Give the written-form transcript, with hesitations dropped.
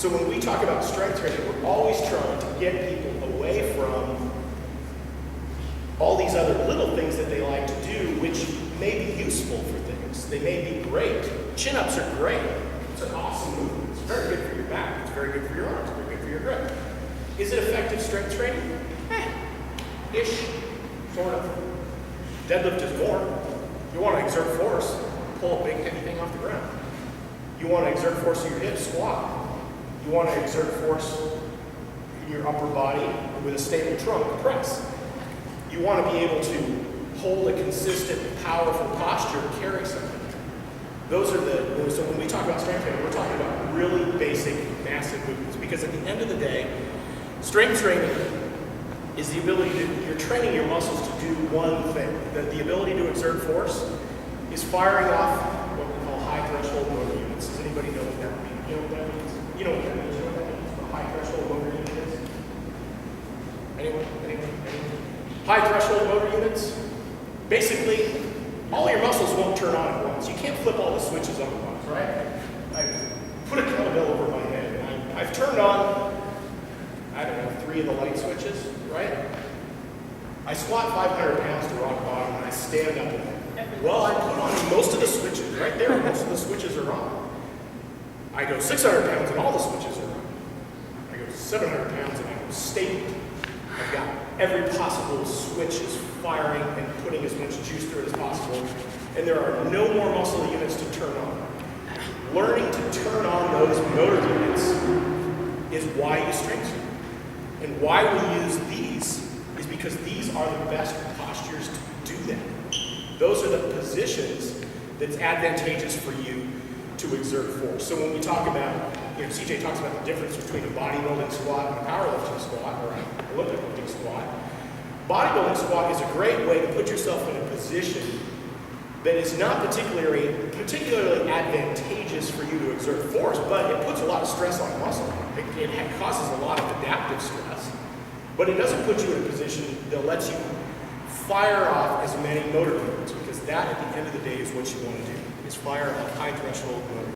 So when we talk about strength training, we're always trying to get people away from all these other little things that they like to do, which may be useful for things. They may be great. Chin-ups are great. It's an awesome movement. It's very good for your back. It's very good for your arms. It's very good for your grip. Is it effective strength training? Ish. Sort of. Deadlift is more. You want to exert force, pull a big heavy thing off the ground. You want to exert force in your hips, squat. You want to exert force in your upper body with a stable trunk, press. You want to be able to hold a consistent, powerful posture and carry something. So when we talk about strength training, we're talking about really basic, massive movements. Because at the end of the day, strength training is the ability you're training your muscles to do one thing. The ability to exert force is firing off what we call high threshold motor units. Does anybody know what that means? You know what that means? You know what that means? You know what that means? What a high threshold motor unit is? Anyone? High threshold motor units? Basically, all your muscles won't turn on at once. You can't flip all the switches on at once, right? I put a kettlebell over my head, and I've turned on, 3 of the light switches, right? I squat 500 pounds to rock bottom, and I stand up and well, I put on most of the switches, right there, most of the switches are on. I go 600 pounds, and all the switches are on. I go 700 pounds, and I go stapled. I've got every possible switch is firing and putting as much juice through it as possible, and there are no more muscle units to turn on. Learning to turn on those motor units is why you strength train. And why we use these is because these are the best postures to do that. Those are the positions that's advantageous for you to exert force. So when we talk about, CJ talks about the difference between a bodybuilding squat and a powerlifting squat, or an Olympic lifting squat. Bodybuilding squat is a great way to put yourself in a position that is not particularly advantageous for you to exert force, but it puts a lot of stress on muscle. It causes a lot of adaptive stress, but it doesn't put you in a position that lets you fire off as many motor units, because that, at the end of the day, is what you want to do, is fire a high threshold motor.